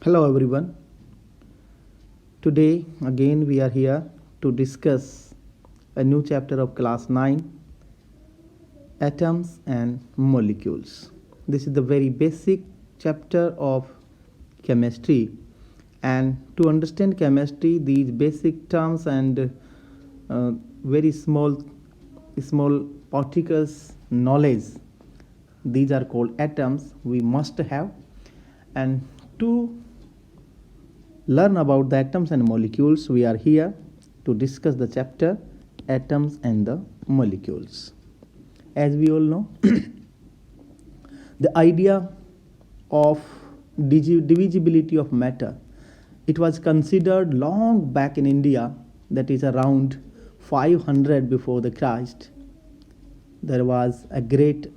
Hello everyone. Today again we are here to discuss a new chapter of class 9, atoms and molecules. This is the very basic chapter of chemistry, and to understand chemistry these basic terms and very small particles knowledge, these are called atoms, we must have. And to learn about the atoms and molecules, we are here to discuss the chapter atoms and the molecules. As we all know, the idea of divisibility of matter, it was considered long back in India, that is around 500 before the Christ. There was a great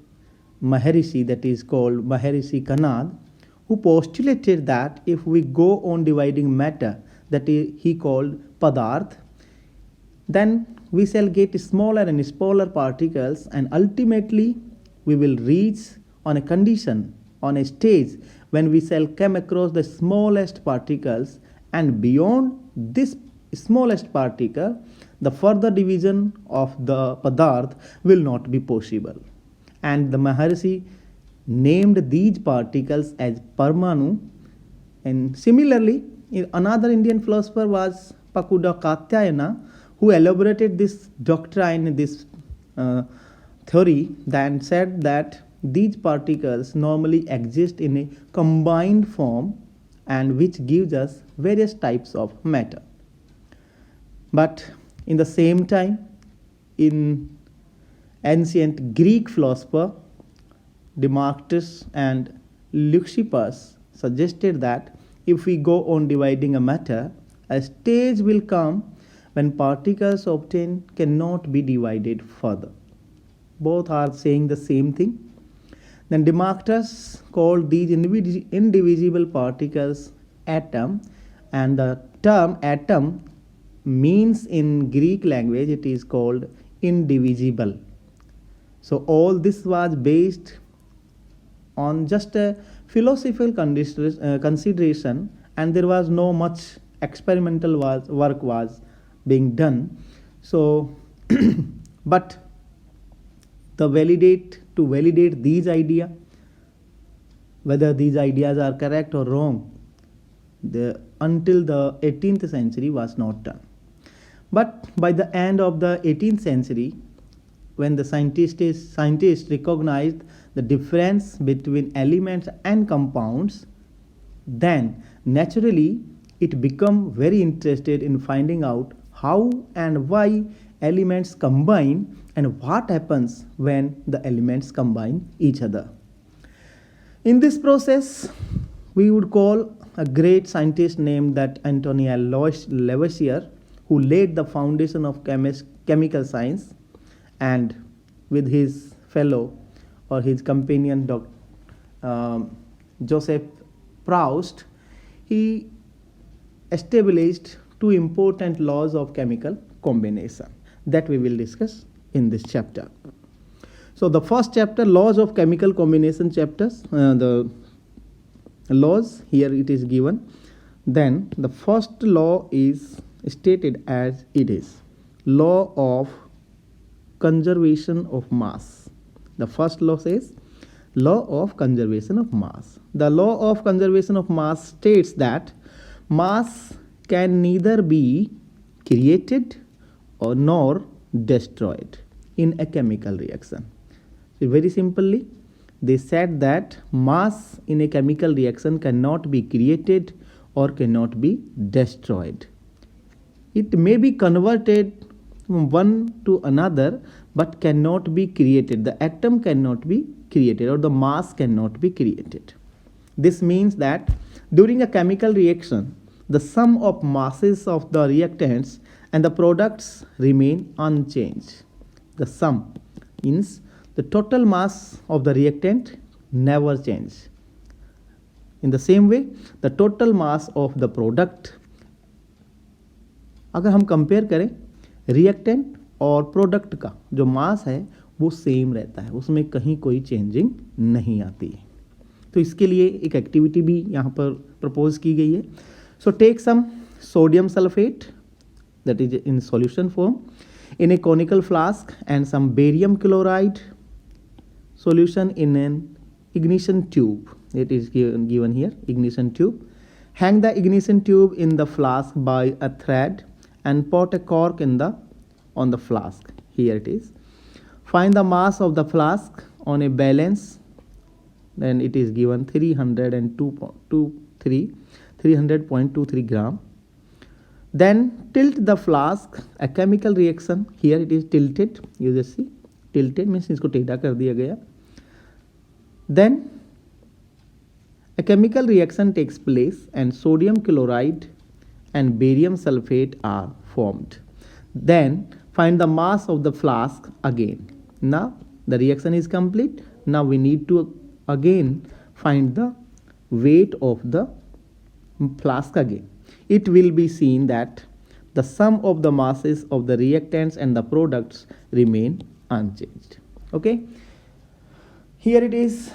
Maharishi, that is called Maharishi Kanad, who postulated that if we go on dividing matter, that he called Padarth, then we shall get smaller and smaller particles, and ultimately we will reach on a condition, on a stage when we shall come across the smallest particles, and beyond this smallest particle the further division of the Padarth will not be possible. And the Maharishi named these particles as Parmanu. And similarly, another Indian philosopher was Pakuda Katyayana, who elaborated this doctrine, this theory, then said that these particles normally exist in a combined form, and which gives us various types of matter. But in the same time, in ancient Greek philosopher Democritus and Leucippus suggested that if we go on dividing a matter, a stage will come when particles obtained cannot be divided further. Both are saying the same thing. Then Democritus called these indivisible particles atom, and the term atom means in Greek language it is called indivisible. So all this was based on just a philosophical consideration, and there was no much experimental work was being done. So but to validate these ideas, whether these ideas are correct or wrong, until the 18th century was not done. But by the end of the 18th century, when the scientists recognized the difference between elements and compounds, then naturally it became very interested in finding out how and why elements combine and what happens when the elements combine each other. In this process, we would call a great scientist named that Antoine Lavoisier, who laid the foundation of chemical science, and with his fellow or his companion Joseph Proust, he established two important laws of chemical combination that we will discuss in this chapter. So the first chapter, laws of chemical combination chapters, the laws here it is given. Then the first law is stated as it is, law of conservation of mass. The first law says law of conservation of mass. The law of conservation of mass states that mass can neither be created or nor destroyed in a chemical reaction. So very simply, they said that mass in a chemical reaction cannot be created or cannot be destroyed. It may be converted from one to another, but cannot be created. The atom cannot be created, or the mass cannot be created. This means that during a chemical reaction, the sum of masses of the reactants and the products remain unchanged. The sum means the total mass of the reactant never changes. In the same way, the total mass of the product, अगर हम compare करें reactant और product का जो मास है वो same रहता है, उसमें कहीं कोई चेंजिंग नहीं आती है. तो इसके लिए एक एक्टिविटी भी यहाँ पर प्रपोज की गई है. So take some sodium sulphate that is in solution form in a conical flask and some barium chloride solution in an ignition tube. It is given here, ignition tube. Hang the ignition tube in the flask by a thread and put a cork on the flask. Here it is. Find the mass of the flask on a balance. Then it is given 300.23 gram. Then tilt the flask. A chemical reaction. Here it is tilted. You just see, tilted means इसको टेढ़ा कर दिया गया. Then a chemical reaction takes place and sodium chloride and barium sulfate are formed. Then find the mass of the flask again. Now the reaction is complete. Now we need to again find the weight of the flask again. It will be seen that the sum of the masses of the reactants and the products remain unchanged. Okay, here it is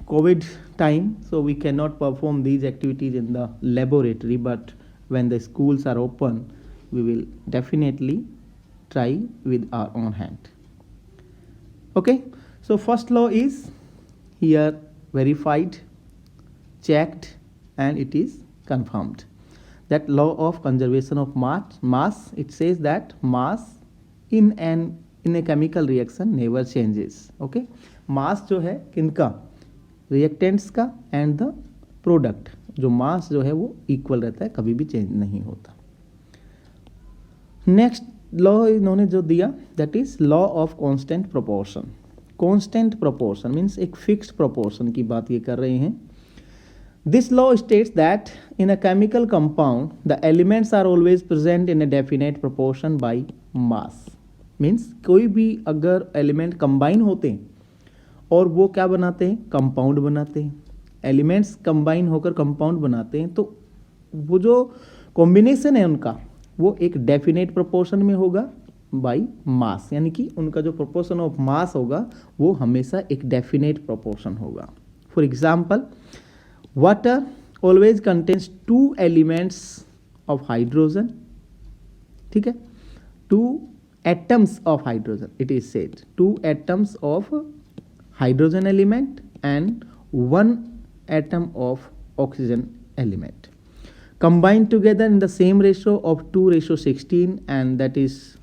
COVID time, so we cannot perform these activities in the laboratory, but when the schools are open we will definitely try with our own hand. Okay, so first law is here verified, checked, and it is confirmed. That law of conservation of mass, it says that mass in a chemical reaction never changes. Okay, mass जो है किनका, reactants का and the product, जो mass जो है वो equal रहता है, कभी भी change नहीं होता. Next law इन्होंने जो दिया, that is law of constant proportion. Constant proportion means एक fixed proportion की बात ये कर रहे हैं. This law states that in a chemical compound, the elements are always present in a definite proportion by mass. Means कोई भी अगर element combine होते हैं और वो क्या बनाते हैं, compound बनाते हैं. Elements combine होकर compound बनाते हैं, तो वो जो combination है उनका वो एक definite proportion में होगा by mass. यानी कि उनका जो proportion of mass होगा वो हमेशा एक definite proportion होगा. For example, water always contains two elements of hydrogen. ठीक है, two atoms of hydrogen, it is said, two atoms of hydrogen element and one atom of oxygen element combined together in the same ratio of 2:16, and that is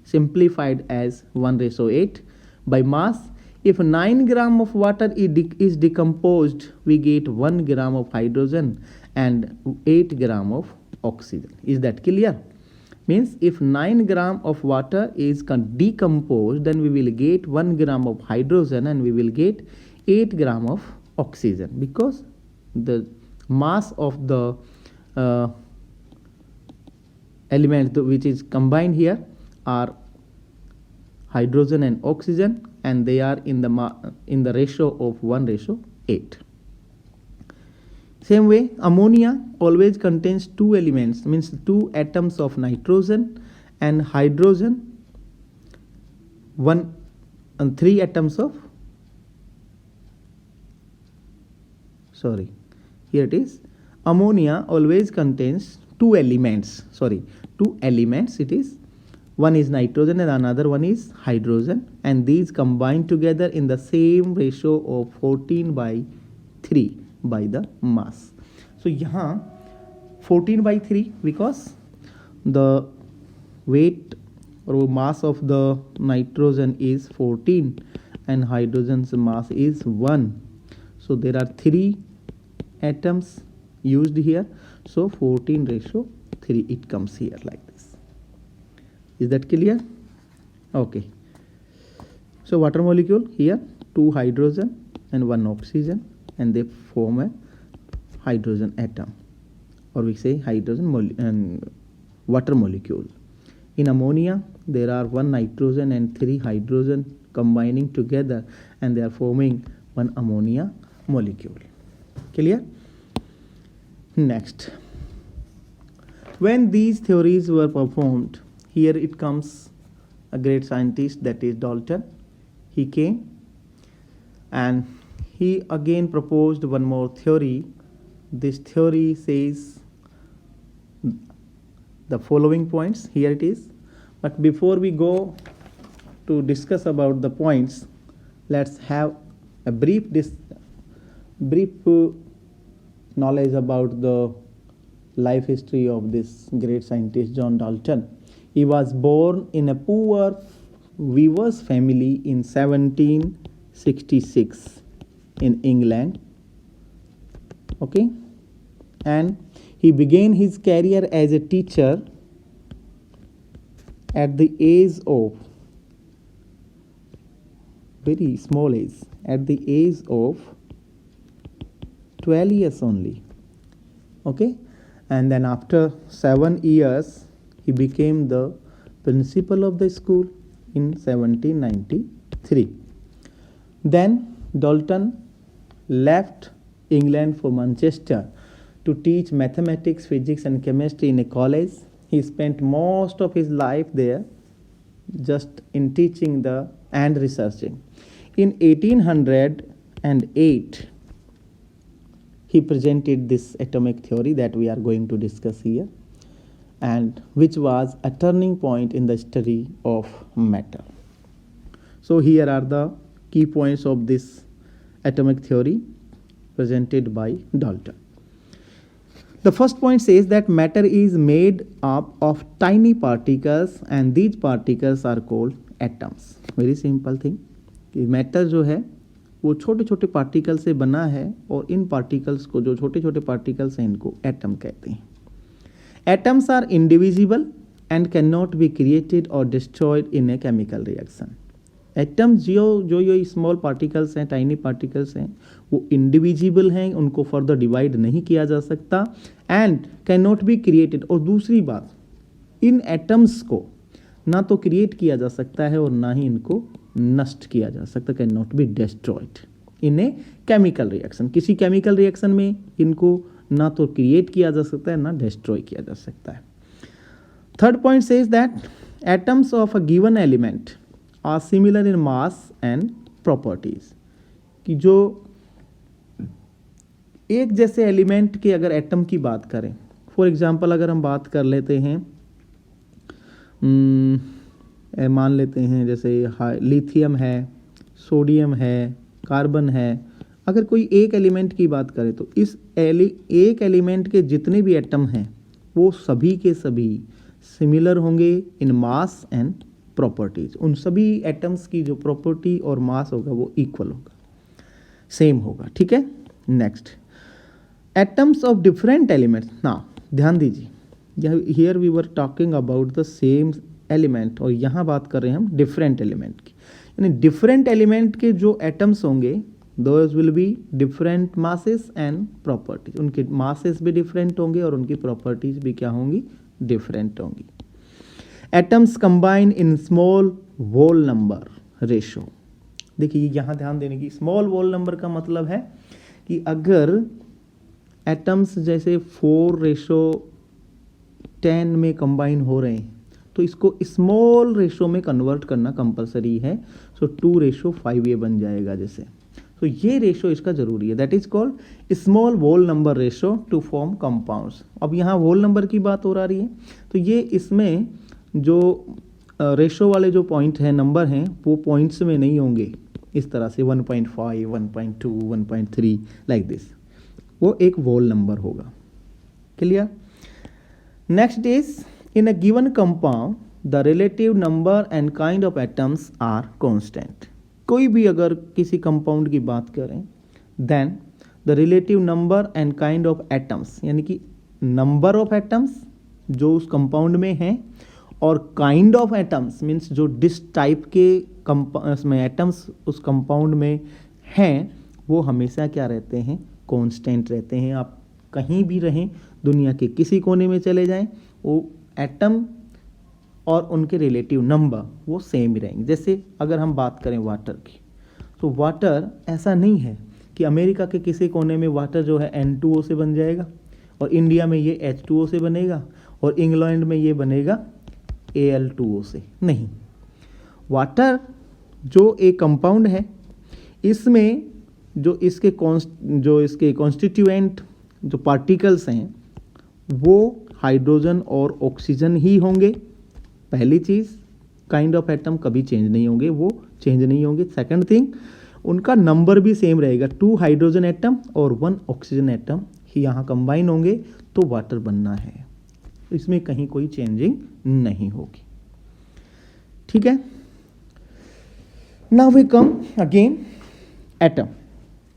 simplified as 1:8 by mass. If 9 gram of water is decomposed, we get 1 gram of hydrogen and 8 gram of oxygen. Is that clear? Means if 9 gram of water is decomposed, then we will get 1 gram of hydrogen and we will get 8 gram of oxygen, because the mass of the element which is combined here are hydrogen and oxygen, and they are in the ratio of 1:8. Same way, ammonia always contains two elements, means two atoms of nitrogen and hydrogen, one and three atoms of, sorry, here it is, ammonia always contains two elements, it is, one is nitrogen and another one is hydrogen, and these combine together in the same ratio of 14/3 by the mass. So यहाँ 14/3 because the weight or mass of the nitrogen is 14 and hydrogen's mass is 1. So there are 3 atoms used here. So 14:3 it comes here like this. Is that clear? Okay. So water molecule here, 2 hydrogen and 1 oxygen, and they form a hydrogen atom, or we say hydrogen and water molecule. In ammonia, there are 1 nitrogen and 3 hydrogen combining together, and they are forming 1 ammonia molecule. Clear? Next, when these theories were performed, here it comes a great scientist, that is Dalton. He came and he again proposed one more theory. This theory says the following points. Here it is. But before we go to discuss about the points, let's have a brief knowledge about the life history of this great scientist John Dalton. He was born in a poor weaver's family in 1766 in England. Okay, and he began his career as a teacher at the age of very small age, at the age of 12 years only. Okay, and then after 7 years he became the principal of the school in 1793. Then Dalton left England for Manchester to teach mathematics, physics and chemistry in a college. He spent most of his life there just in teaching and researching. In 1808 he presented this atomic theory that we are going to discuss here, and which was a turning point in the study of matter. So here are the key points of this atomic theory presented by Dalton. The first point says that matter is made up of tiny particles and these particles are called atoms. Very simple thing. Matter जो है वो छोटे छोटे particle से बना है और इन particles को, जो छोटे छोटे पार्टिकल्स हैं, इनको एटम कहते हैं. Atoms are indivisible and can not be created और destroyed in a chemical reaction. Atoms जो ये स्मॉल पार्टिकल्स हैं, टाइनी पार्टिकल्स हैं, वो इंडिविजिबल हैं, उनको फर्दर डिवाइड नहीं किया जा सकता and can not be created. और दूसरी बात, इन एटम्स को ना तो क्रिएट किया जा सकता है और ना ही इनको नष्ट किया जा सकता, can not be destroyed in a chemical reaction. किसी केमिकल रिएक्शन में इनको ना तो क्रिएट किया जा सकता है ना डिस्ट्रॉय किया जा सकता है. Third point says that atoms of a given element are similar in mass and properties. कि जो एक जैसे एलिमेंट के अगर एटम की बात करें, फॉर एग्जांपल अगर हम बात कर लेते हैं, मान लेते हैं जैसे लिथियम है, सोडियम है, कार्बन है. अगर कोई एक एलिमेंट की बात करें तो इस एक एलिमेंट के जितने भी एटम हैं वो सभी के सभी सिमिलर होंगे इन मास एंड प्रॉपर्टीज. उन सभी एटम्स की जो प्रॉपर्टी और मास होगा वो इक्वल होगा, सेम होगा. ठीक है. Next, atoms of different elements. ना ध्यान दीजिए, here we were talking about the same element और यहाँ बात कर रहे हैं हम डिफरेंट एलिमेंट की. यानी डिफरेंट एलिमेंट के जो एटम्स होंगे those will be different masses and properties. उनके मासेस भी डिफरेंट होंगे और उनकी प्रॉपर्टीज भी क्या होंगी, डिफरेंट होंगी. Atoms combine in small whole number ratio. देखिए यहाँ ध्यान देने की, स्मॉल वोल नंबर का मतलब है कि अगर एटम्स जैसे 4:10 में कंबाइन हो रहे हैं तो इसको स्मॉल रेशो में कन्वर्ट करना कंपलसरी है. सो 2:5 ये बन जाएगा जैसे. तो ये रेशो इसका जरूरी है, that is called small whole number ratio to form compounds. अब यहाँ वोल नंबर की बात हो रही है तो ये इसमें जो रेशो वाले जो पॉइंट हैं, नंबर हैं, वो पॉइंट्स में नहीं होंगे इस तरह से 1.5, 1.2, 1.3 लाइक दिस. वो एक वोल नंबर होगा. Clear. Next is in a given compound the relative number and kind of atoms are constant. कोई भी अगर किसी कंपाउंड की बात करें then the relative number and kind of atoms, यानी कि नंबर ऑफ एटम्स जो उस कंपाउंड में हैं और काइंड ऑफ एटम्स मीन्स जो डिस टाइप के में एटम्स उस कंपाउंड में हैं वो हमेशा क्या रहते हैं, कांस्टेंट रहते हैं. आप कहीं भी रहें, दुनिया के किसी कोने में चले जाएं, वो एटम और उनके रिलेटिव नंबर वो सेम ही रहेंगे. जैसे अगर हम बात करें वाटर की, तो वाटर ऐसा नहीं है कि अमेरिका के किसी कोने में वाटर जो है N2O से बन जाएगा और इंडिया में ये H2O से बनेगा और इंग्लैंड में ये बनेगा Al2O से. नहीं, वाटर जो एक कंपाउंड है इसमें जो इसके कॉन्स्टिट्यूएंट जो पार्टिकल्स हैं वो हाइड्रोजन और ऑक्सीजन ही होंगे। पहली चीज़, काइंड ऑफ एटम कभी चेंज नहीं होंगे, वो चेंज नहीं होंगे। सेकंड थिंग, उनका नंबर भी सेम रहेगा, 2 हाइड्रोजन एटम और 1 ऑक्सीजन एटम ही यहाँ कंबाइन होंगे तो वाटर बनना है। इसमें कहीं कोई चेंजिंग नहीं होगी। ठीक है, now we come again atom.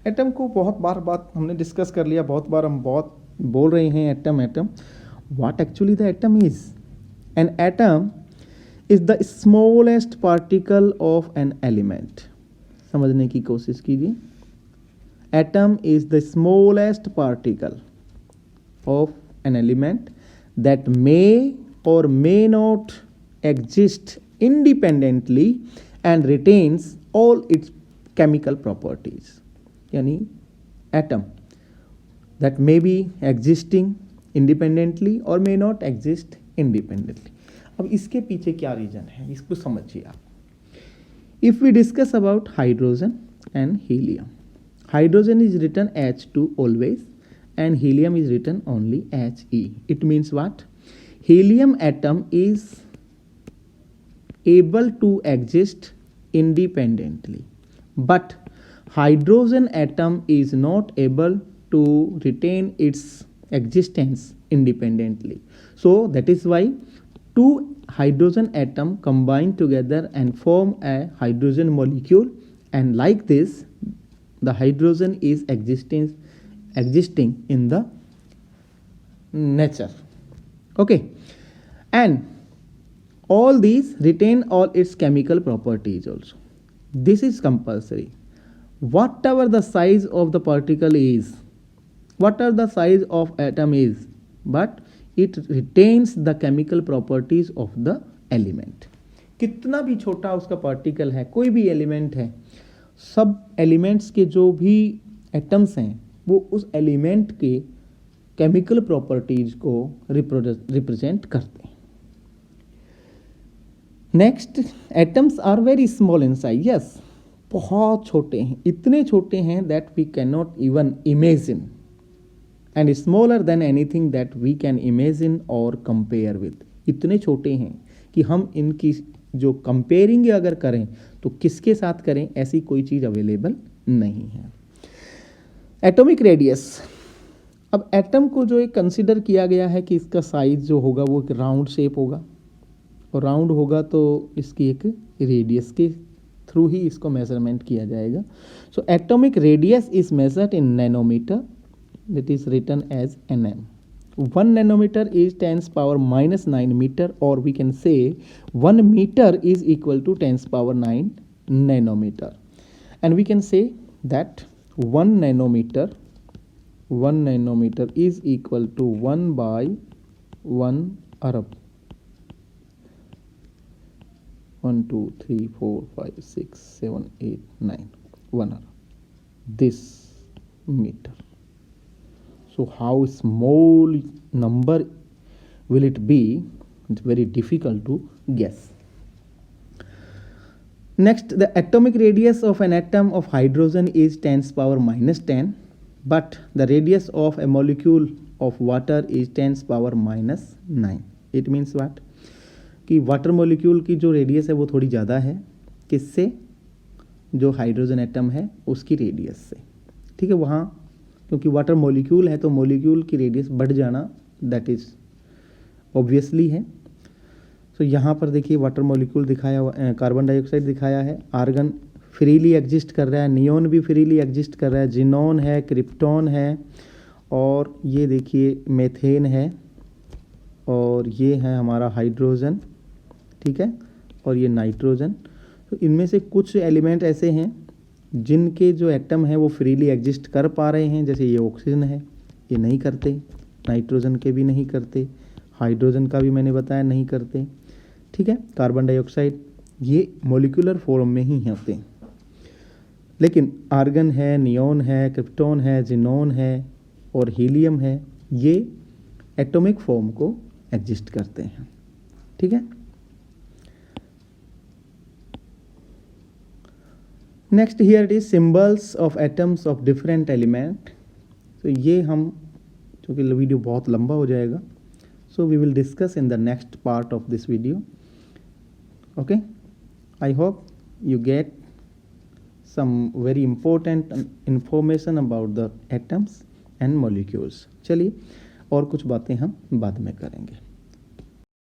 Atom को बहुत बार बात हमने डिस्कस कर लिया, बहुत बार हम बहुत बोल रहे हैं atom atom. What actually the atom is? An atom is the smallest particle of an element. समझने की कोशिश कीजिए। Atom is the smallest particle of an element that may or may not exist independently and retains all its chemical properties. यानी atom that may be existing independently or may not exist independently. अब इसके पीछे क्या reason है, इसको समझिए आप। If we discuss about hydrogen and helium, hydrogen is written H2 always and helium is written only He. It means what? Helium atom is able to exist independently, but hydrogen atom is not able to retain its existence independently. So that is why 2 hydrogen atom combine together and form a hydrogen molecule, and like this the hydrogen is existing in the nature. Okay, and all these retain all its chemical properties also. This is compulsory. Whatever the size of the particle is, whatever the size of atom is, but it retains the chemical properties of the element. कितना भी छोटा उसका particle है, कोई भी element है, सब elements के जो भी एटम्स हैं वो उस एलिमेंट के केमिकल प्रॉपर्टीज को रिप्रेजेंट करते हैं। Next, atoms are very small in size. Yes, बहुत छोटे हैं, इतने छोटे हैं that we can not even imagine, and smaller than anything that we can imagine और कंपेयर विद। इतने छोटे हैं कि हम इनकी जो कंपेयरिंग अगर करें तो किसके साथ करें, ऐसी कोई चीज़ अवेलेबल नहीं है। एटॉमिक रेडियस, अब एटम को जो एक कंसिडर किया गया है कि इसका साइज जो होगा वो एक राउंड शेप होगा, और राउंड होगा तो इसकी एक रेडियस के थ्रू ही इसको मेजरमेंट किया जाएगा। So atomic radius is measured in nanometer, that is written as nm. 1 nanometer is 10 power minus 9 meter, or we can say 1 meter is equal to 10 power 9 nanometer. And we can say that 1 nanometer is equal to 1 by 1 arab. 1 2 3 4 5 6 7 8 9 1 arab. This meter. So how small number will it be? It's very difficult to guess. Next, the atomic radius of an atom of hydrogen is 10 power minus 10, but the radius of a molecule of water is 10 power minus 9. It means what? कि water molecule की जो radius है वो थोड़ी ज़्यादा है, किससे? जो हाइड्रोजन एटम है उसकी रेडियस से। ठीक है, वहाँ क्योंकि वाटर मॉलिक्यूल है तो मॉलिक्यूल की रेडियस बढ़ जाना दैट इज़ ऑब्वियसली है। सो यहाँ पर देखिए वाटर मॉलिक्यूल दिखाया हुआ, कार्बन डाइऑक्साइड दिखाया है, आर्गन फ्रीली एग्जिस्ट कर रहा है, नियोन भी फ्रीली एग्जिस्ट कर रहा है, जिनोन है, क्रिप्टॉन है, और ये देखिए मेथेन है, और ये है हमारा हाइड्रोजन, ठीक है, और ये नाइट्रोजन। तो इनमें से कुछ एलिमेंट ऐसे हैं जिनके जो एटम है वो फ्रीली एग्जिस्ट कर पा रहे हैं, जैसे ये ऑक्सीजन है, ये नहीं करते, नाइट्रोजन के भी नहीं करते, हाइड्रोजन का भी मैंने बताया नहीं करते, ठीक है, कार्बन डाइऑक्साइड ये मॉलिक्यूलर फॉर्म में ही होते हैं, लेकिन आर्गन है, नियोन है, क्रिप्टॉन है, जिनोन है और हीलियम है, ये एटॉमिक फॉर्म को एग्जिस्ट करते हैं। ठीक है, next here it is symbols of atoms of different element. तो ये हम, क्योंकि वीडियो बहुत लंबा हो जाएगा, so we will discuss in the next part of this video. Okay, I hope you get some very important information about the atoms and molecules. चलिए और कुछ बातें हम बाद में करेंगे।